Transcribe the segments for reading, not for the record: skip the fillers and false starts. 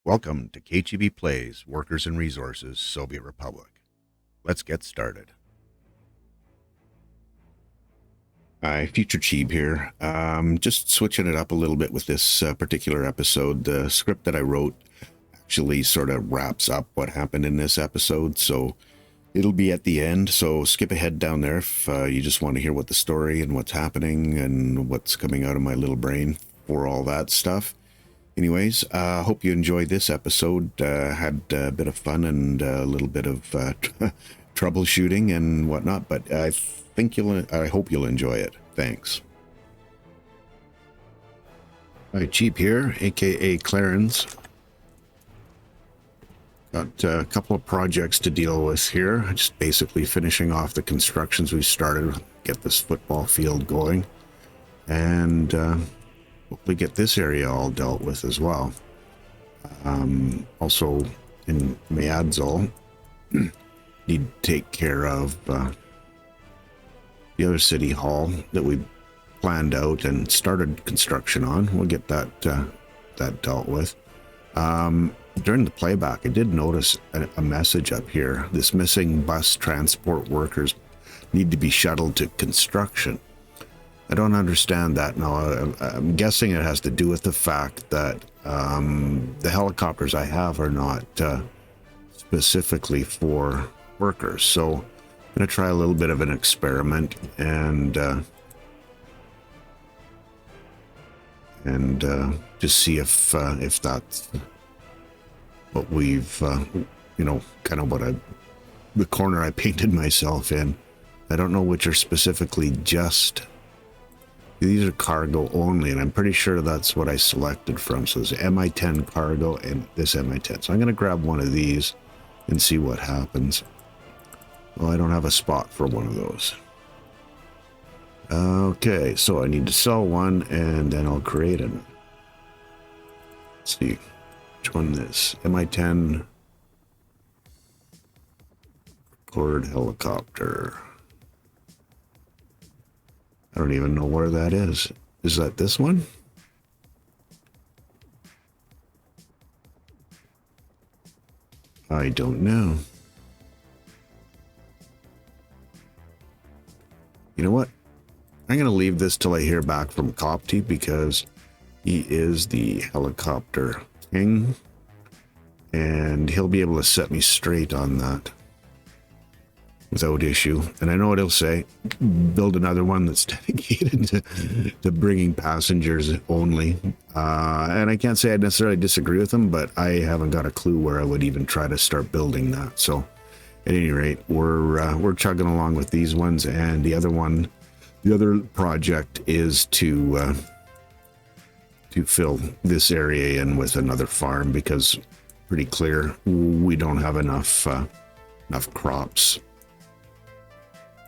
Welcome to kcheebplays, Workers and Resources, Soviet Republic. Let's get started. Hi, Future Cheeb here. Just switching it up a little bit with this particular episode. The script that I wrote actually sort of wraps up what happened in this episode, so it'll be at the end. So skip ahead down there if you just want to hear what the story and what's happening and what's coming out of my little brain for all that stuff. Anyways, hope you enjoyed this episode. Had a bit of fun and a little bit of troubleshooting and whatnot, but I hope you'll enjoy it. Thanks. Hi, Cheap here, aka Clarence. Got a couple of projects to deal with here. Just basically finishing off the constructions we started, get this football field going, and hopefully get this area all dealt with as well. Also in Mayadzol, need to take care of the other city hall that we planned out and started construction on. We'll get that dealt with. During the playback, I did notice a message up here. This missing bus transport workers need to be shuttled to construction. I don't understand that now. I'm guessing it has to do with the fact that the helicopters I have are not specifically for workers. So I'm going to try a little bit of an experiment and just see if that's what we've, kind of the corner I painted myself in. I don't know which are specifically just. These are cargo only, and I'm pretty sure that's what I selected from. So there's MI10 cargo and this MI10. So I'm going to grab one of these and see what happens. Well, I don't have a spot for one of those. Okay, so I need to sell one, and then I'll create it. Let's see. Which one is MI10 record helicopter. I don't even know where that is. Is that this one? I don't know. You know what? I'm going to leave this till I hear back from Copty because he is the helicopter king and he'll be able to set me straight on that without issue. And I know what he'll say, build another one that's dedicated to bringing passengers only. And I can't say I necessarily disagree with him, but I haven't got a clue where I would even try to start building that. So at any rate, we're chugging along with these ones. And the other project is to fill this area in with another farm, because pretty clear we don't have enough crops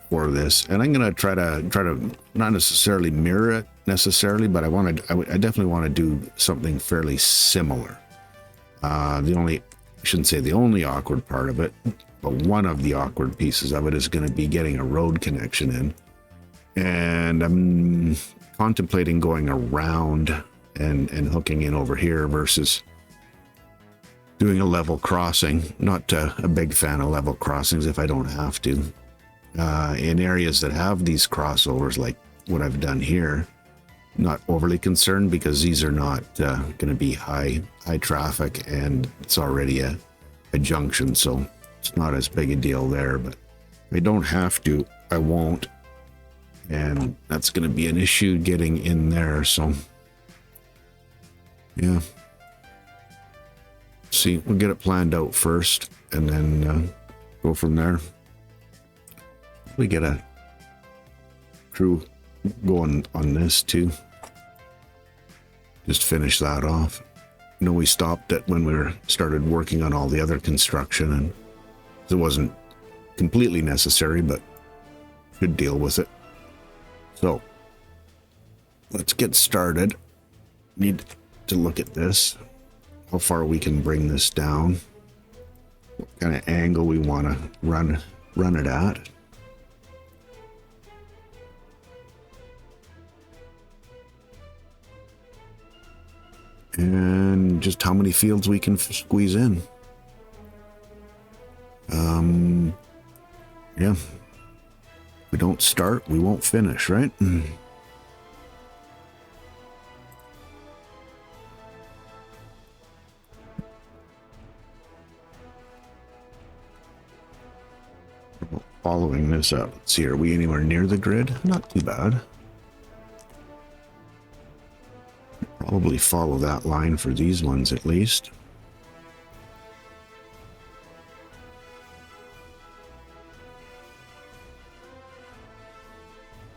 for this. And I'm going to try to not necessarily mirror it necessarily, but I definitely want to do something fairly similar. I shouldn't say the only awkward part of it, but one of the awkward pieces of it is going to be getting a road connection in. And I'm contemplating going around and hooking in over here versus doing a level crossing. Not a big fan of level crossings if I don't have to. In areas that have these crossovers, like what I've done here, not overly concerned because these are not going to be high traffic and it's already a junction, so it's not as big a deal there. But if I don't have to, I won't, and that's going to be an issue getting in there. So yeah, see, we'll get it planned out first and then go from there. We get a crew going on this too. Just finish that off. We stopped it when we started working on all the other construction, and it wasn't completely necessary, but could deal with it. So let's get started. Need to look at this, how far we can bring this down, what kind of angle we want to run it at. and just how many fields we can squeeze in. Yeah. If we don't start, we won't finish, right? Following this up. Let's see, are we anywhere near the grid? Not too bad. Probably follow that line for these ones at least.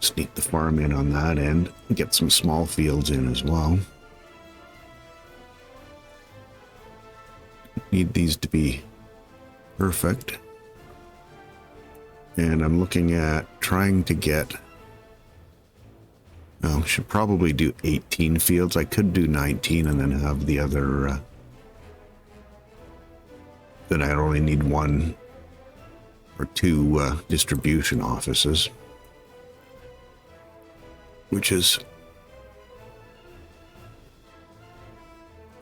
Sneak the farm in on that end. Get some small fields in as well. Need these to be perfect. And I'm looking at trying to get... Oh, should probably do 18 fields. I could do 19 and then have the other... then I'd only need 1 or 2 distribution offices. Which is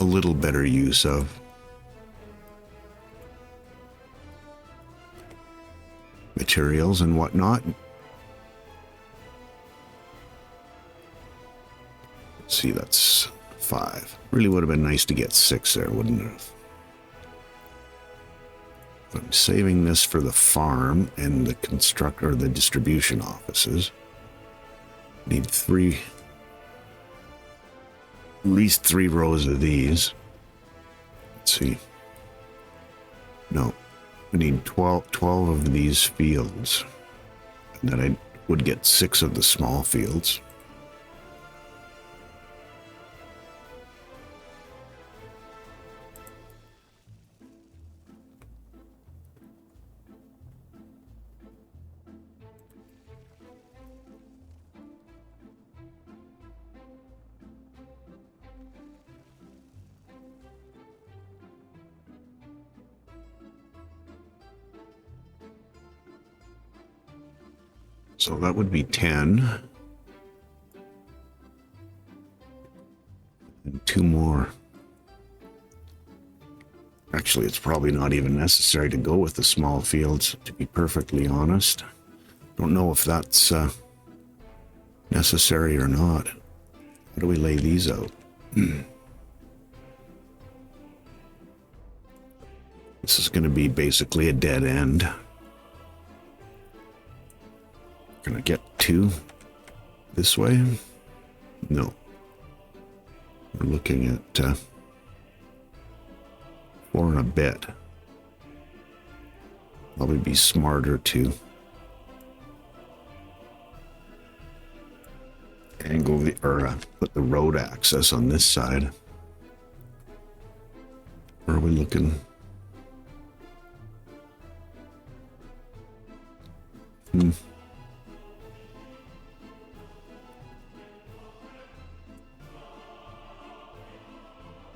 a little better use of materials and whatnot. Let's see, that's 5. Really would have been nice to get 6 there, wouldn't it have? I'm saving this for the farm and the the distribution offices. Need 3, at least 3 rows of these. Let's see. No, we need 12 of these fields. And then I would get 6 of the small fields. So that would be 10. And 2 more. Actually, it's probably not even necessary to go with the small fields, to be perfectly honest. Don't know if that's necessary or not. How do we lay these out? This is going to be basically a dead end. Can I get 2 this way? No. We're looking at 4 and a bit. Probably be smarter to angle the, or put the road access on this side. Where are we looking?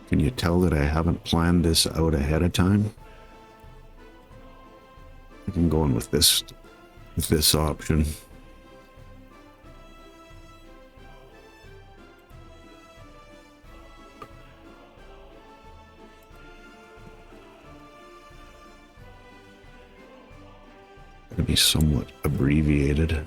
Can you tell that I haven't planned this out ahead of time? I'm going with this option. Gonna be somewhat abbreviated.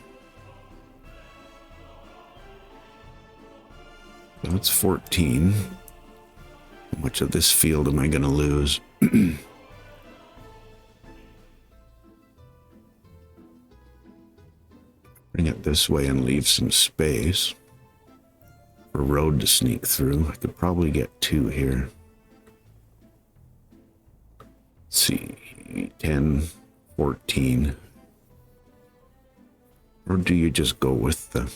That's 14. How much of this field am I going to lose? Bring it this way and leave some space for a road to sneak through. I could probably get 2 here. Let's see, 10, 14. Or do you just go with the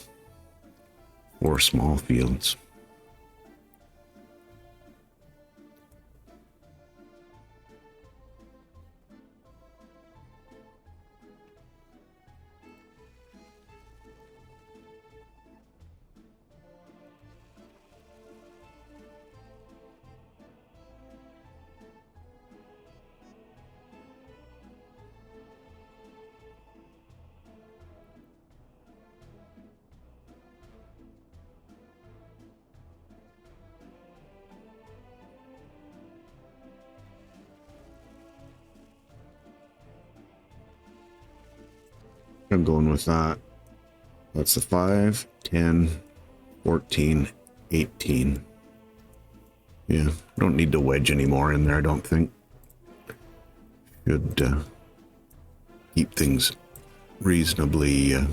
4 small fields? I'm going with that. That's the 5, 10, 14, 18. Yeah, don't need to wedge anymore in there, I don't think. Should keep things reasonably, or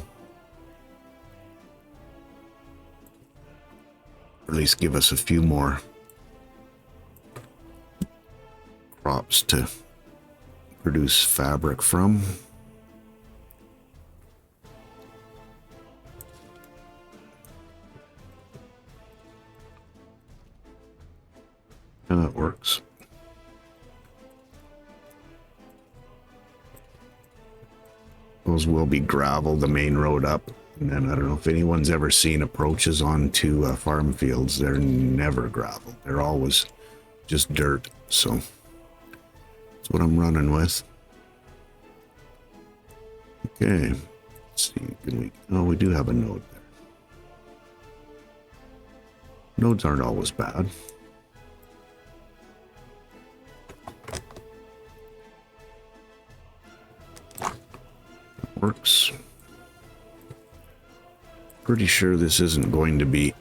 at least give us a few more crops to produce fabric from. And that works. Those will be gravel, the main road up. And then I don't know if anyone's ever seen approaches onto farm fields. They're never gravel. They're always just dirt. So that's what I'm running with. Okay. Let's see. Can we? Oh, we do have a node there. Nodes aren't always bad. Works. Pretty sure this isn't going to be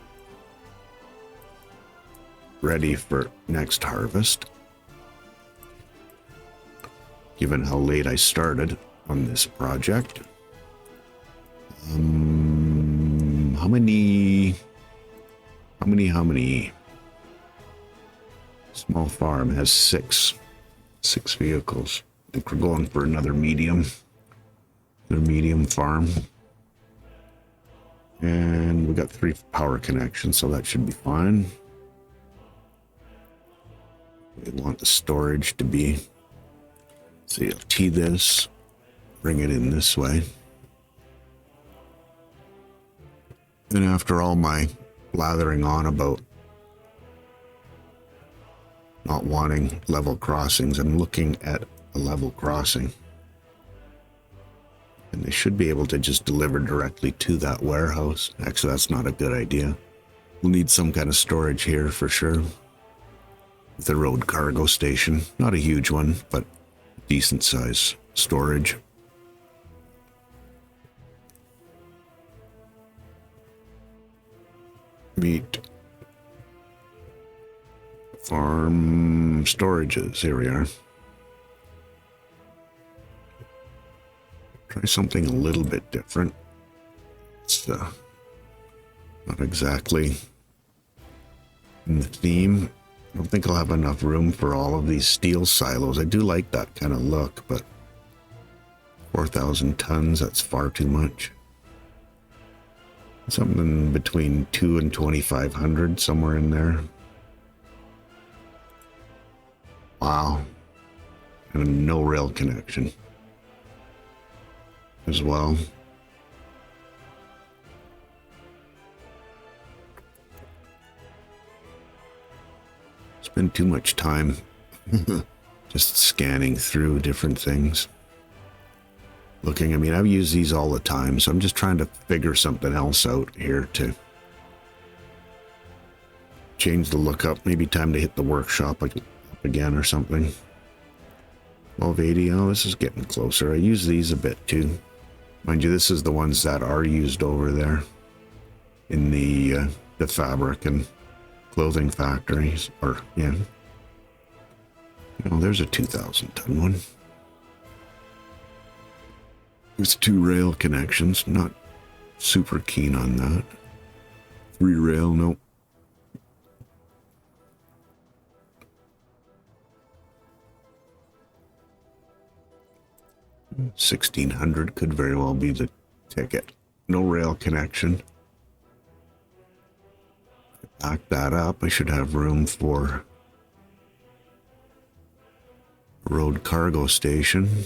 ready for next harvest, given how late I started on this project. How many? Small farm has six vehicles. I think we're going for another medium farm. And we got 3 power connections, so that should be fine. We want the storage to be, so you'll tee this, bring it in this way. And after all my blathering on about not wanting level crossings, I'm looking at a level crossing. And they should be able to just deliver directly to that warehouse. Actually, that's not a good idea. We'll need some kind of storage here for sure. The road cargo station. Not a huge one, but decent size storage. Meat. Farm storages. Here we are. Try something a little bit different. It's not exactly in the theme. I don't think I'll have enough room for all of these steel silos. I do like that kind of look, but 4,000 tons, that's far too much. Something between 2 and 2,500, somewhere in there. Wow. And no rail connection as well. Spend too much time just scanning through different things. Looking, I mean, I've used these all the time, so I'm just trying to figure something else out here to change the look up. Maybe time to hit the workshop up again or something. 1280, oh, this is getting closer. I use these a bit too. Mind you, this is the ones that are used over there in the fabric and clothing factories, or yeah. Oh, there's a 2,000 ton one. With 2 rail connections, not super keen on that. 3 rail, nope. $1,600 could very well be the ticket. No rail connection. Back that up. I should have room for a road cargo station.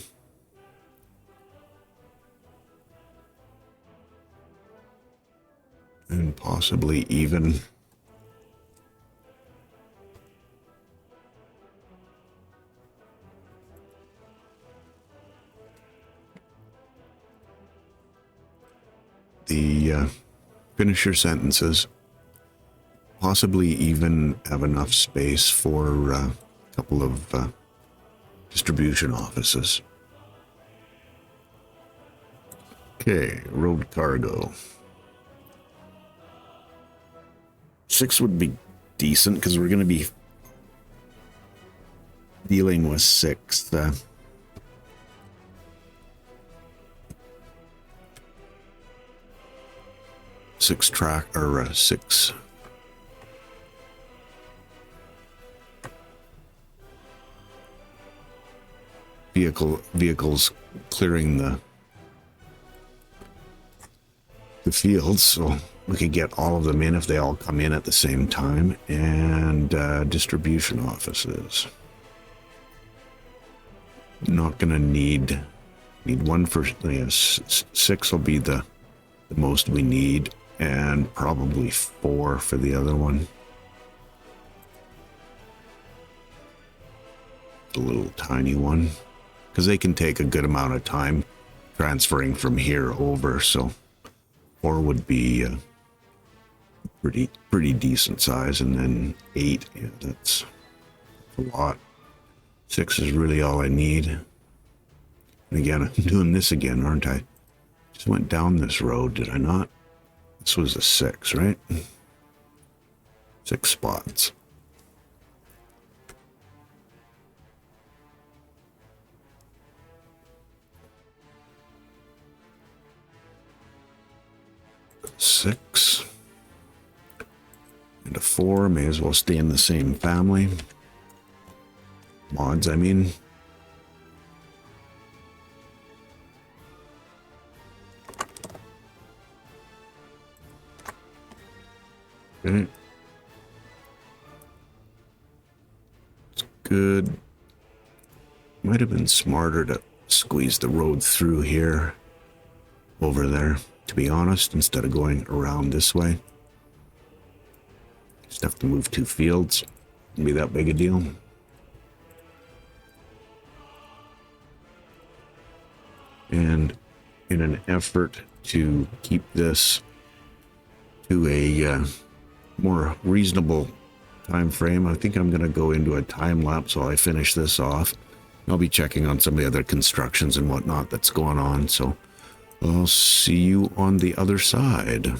And possibly even the finish your sentences. Possibly even have enough space for a couple of distribution offices. Okay, road cargo. 6 would be decent because we're going to be dealing with 6. 6 track or 6 vehicles clearing the fields, so we could get all of them in if they all come in at the same time. And distribution offices. Not gonna need one for, yes, 6 will be the most we need, and probably 4 for the other one. The little tiny one, because they can take a good amount of time transferring from here over, so 4 would be pretty decent size, and then 8, yeah, that's a lot. 6 is really all I need. And again, I'm doing this again, aren't I? Just went down this road, did I not? This was a 6, right? 6 spots. Six and a 4 may as well stay in the same family. Mods, I mean. Okay. It's good. Might have been smarter to squeeze the road through here, over there, to be honest, instead of going around this way. Just have to move 2 fields. Wouldn't be that big a deal. And in an effort to keep this to a more reasonable time frame, I think I'm going to go into a time lapse while I finish this off. I'll be checking on some of the other constructions and whatnot that's going on, so I'll see you on the other side.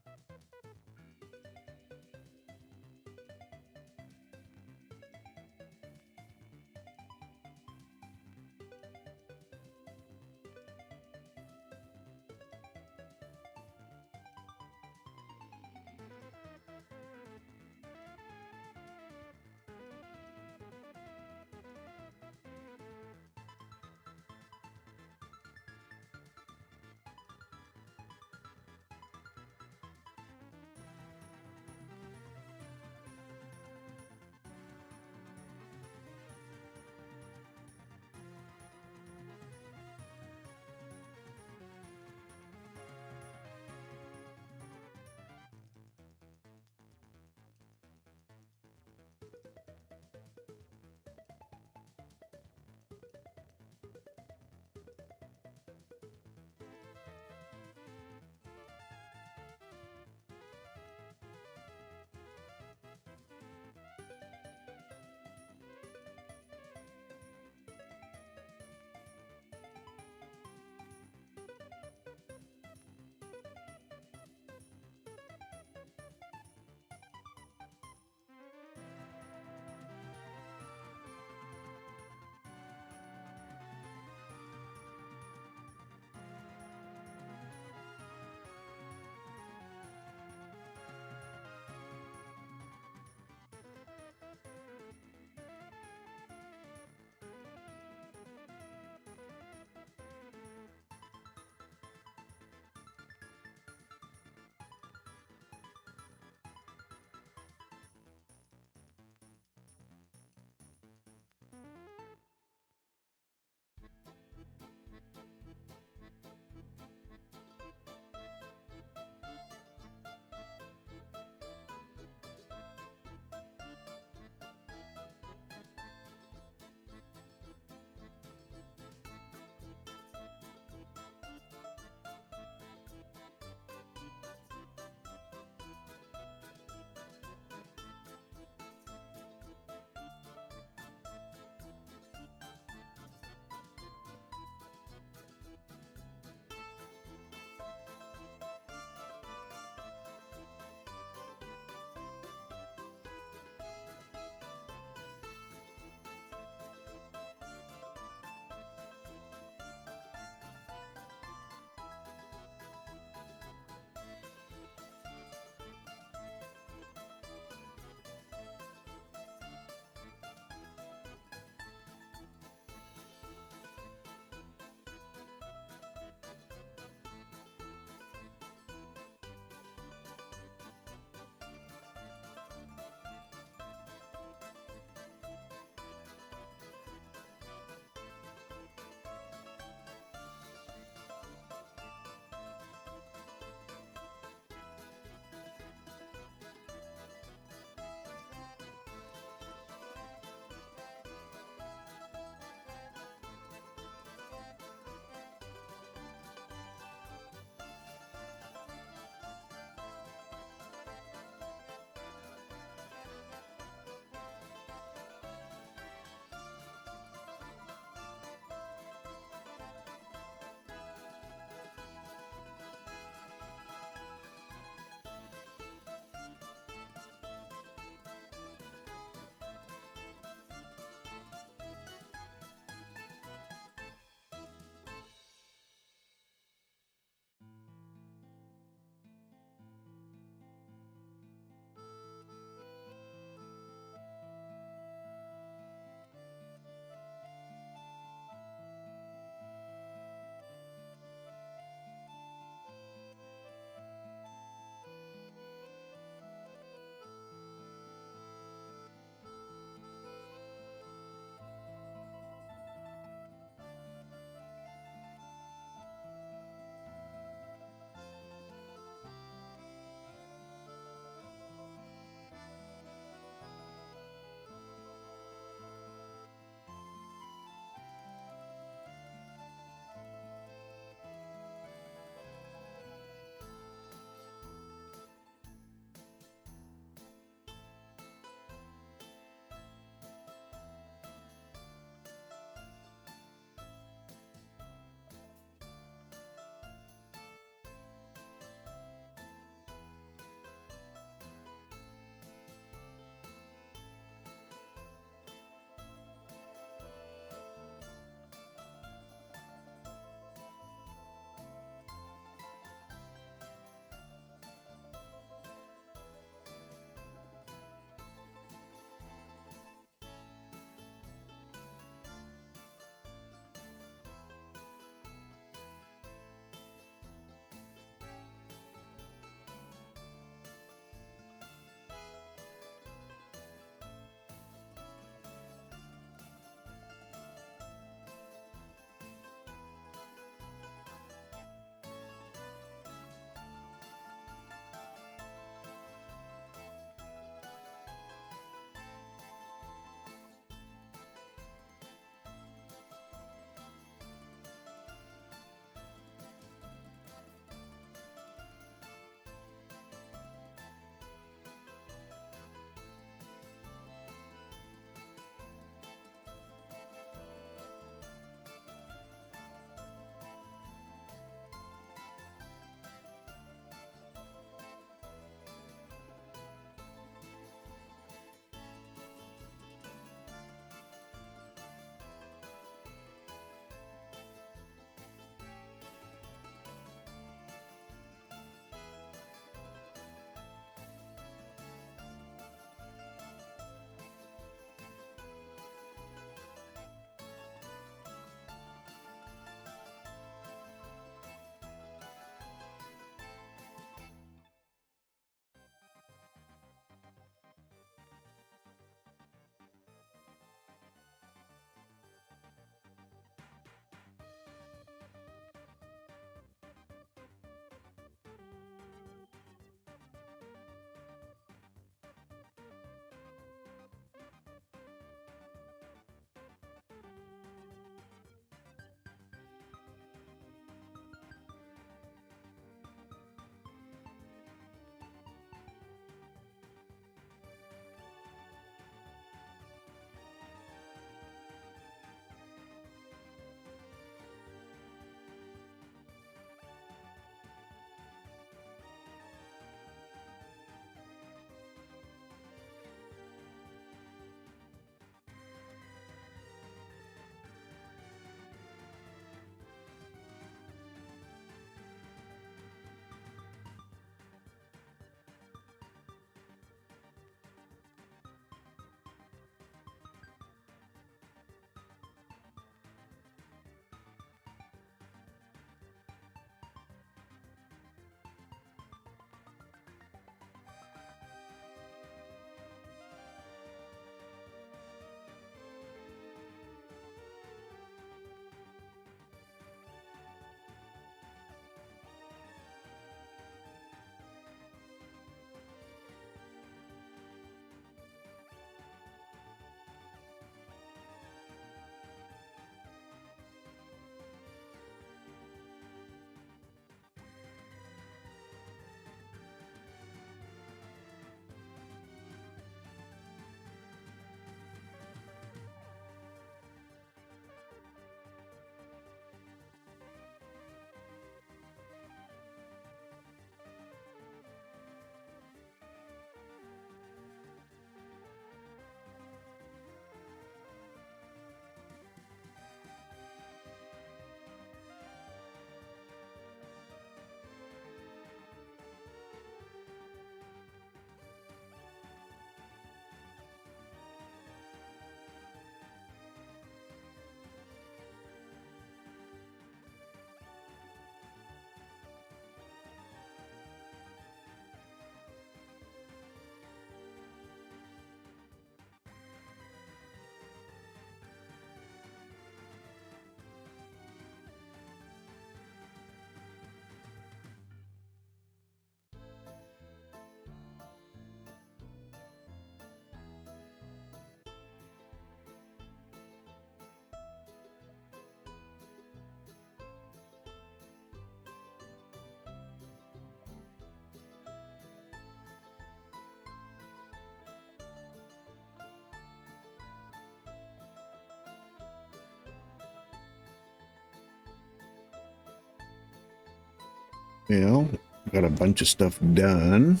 Well, got a bunch of stuff done.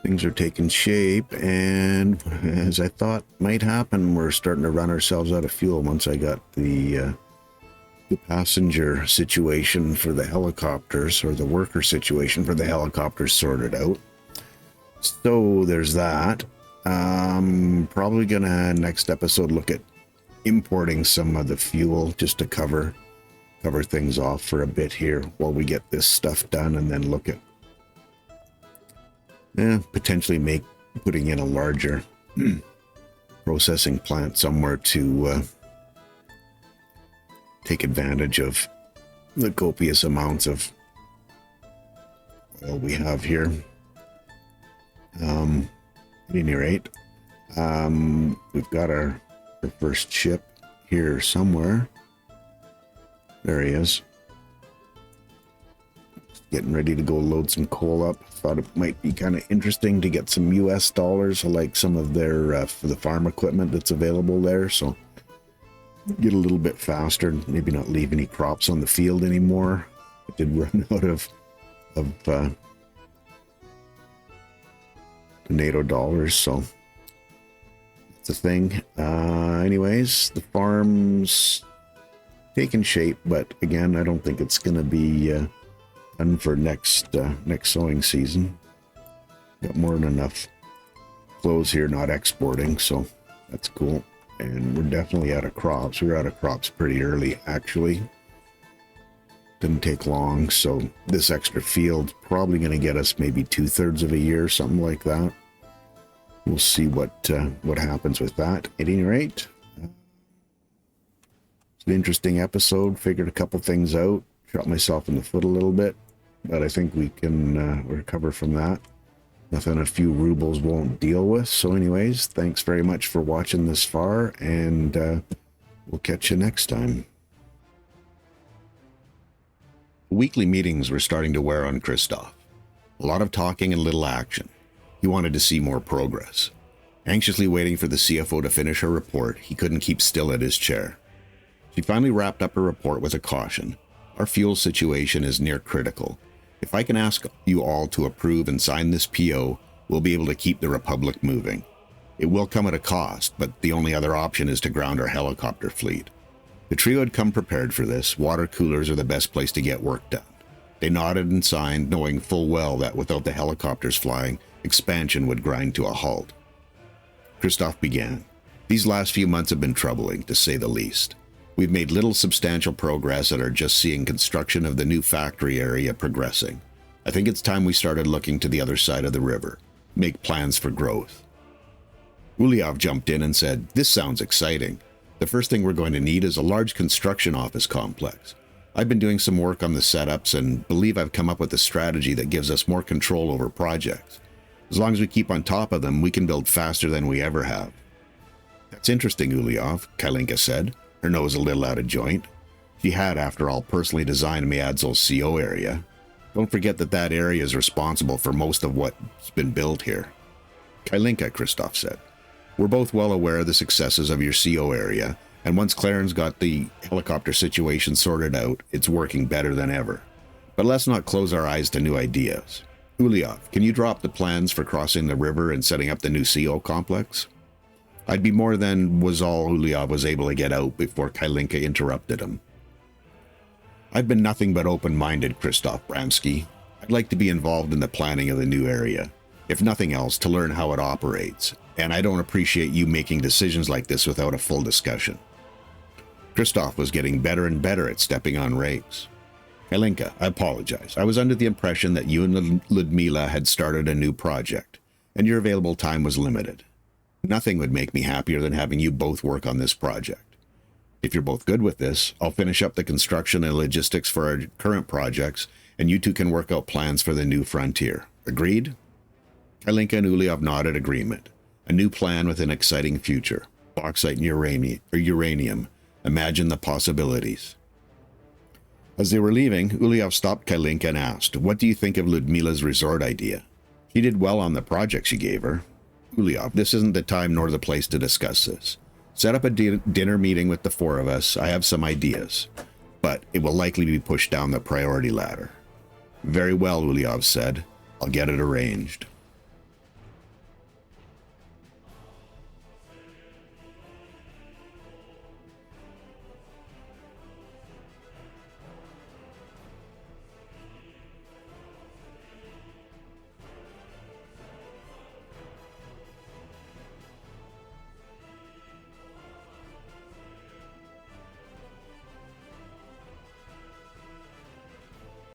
Things are taking shape, and as I thought might happen, we're starting to run ourselves out of fuel once I got the passenger situation for the helicopters, or the worker situation for the helicopters, sorted out. So there's that. Probably gonna next episode look at importing some of the fuel just to cover things off for a bit here while we get this stuff done, and then look at potentially putting in a larger processing plant somewhere to take advantage of the copious amounts of oil we have here. At any rate, we've got our first ship here somewhere. There he is. Getting ready to go load some coal up. Thought it might be kind of interesting to get some US dollars, like some of their for the farm equipment that's available there. So get a little bit faster, maybe not leave any crops on the field anymore. I did run out of NATO dollars, so that's a thing. Anyways, the farm's taking shape, but again, I don't think it's going to be done for next sowing season. Got more than enough clothes here, not exporting, so that's cool. And we're definitely out of crops. We were out of crops pretty early, actually. Didn't take long, so this extra field probably going to get us maybe 2/3 of a year, something like that. We'll see what happens with that. At any rate, it's an interesting episode. Figured a couple things out. Shot myself in the foot a little bit, but I think we can recover from that. Nothing a few rubles won't deal with. So anyways, thanks very much for watching this far, and we'll catch you next time. Weekly meetings were starting to wear on Christoph. A lot of talking and little action. He wanted to see more progress. Anxiously waiting for the CFO to finish her report, he couldn't keep still at his chair. She finally wrapped up her report with a caution. Our fuel situation is near critical. If I can ask you all to approve and sign this PO, we'll be able to keep the Republic moving. It will come at a cost, but the only other option is to ground our helicopter fleet. The trio had come prepared for this. Water coolers are the best place to get work done. They nodded and signed, knowing full well that without the helicopters flying, expansion would grind to a halt. Christoph began. These last few months have been troubling, to say the least. We've made little substantial progress and are just seeing construction of the new factory area progressing. I think it's time we started looking to the other side of the river, make plans for growth. Uliov jumped in and said, "This sounds exciting. The first thing we're going to need is a large construction office complex. I've been doing some work on the setups and believe I've come up with a strategy that gives us more control over projects. As long as we keep on top of them, we can build faster than we ever have." "That's interesting, Uliov," Kalinka said, her nose a little out of joint. She had, after all, personally designed Miadzol's CO area. Don't forget that area is responsible for most of what's been built here. "Kalinka," Christoph said, "we're both well aware of the successes of your CO area, and once Clarence got the helicopter situation sorted out, it's working better than ever. But let's not close our eyes to new ideas. Uliov, can you drop the plans for crossing the river and setting up the new CO complex?" "I'd be more than," was all Uliov was able to get out before Kalinka interrupted him. "I've been nothing but open-minded, Christoph Bramsky. I'd like to be involved in the planning of the new area, if nothing else, to learn how it operates, and I don't appreciate you making decisions like this without a full discussion." Christoph was getting better and better at stepping on rakes. "Kalinka, I apologize. I was under the impression that you and Ludmila had started a new project, and your available time was limited. Nothing would make me happier than having you both work on this project. If you're both good with this, I'll finish up the construction and logistics for our current projects, and you two can work out plans for the new frontier. Agreed?" Kalinka and Uliov nodded agreement. A new plan with an exciting future. Bauxite and uranium. Imagine the possibilities. As they were leaving, Uliov stopped Kalinka and asked, "What do you think of Ludmila's resort idea? She did well on the projects you gave her." "Uliov, this isn't the time nor the place to discuss this. Set up a dinner meeting with the four of us. I have some ideas. but it will likely be pushed down the priority ladder. Very well, Ulyov said. I'll get it arranged.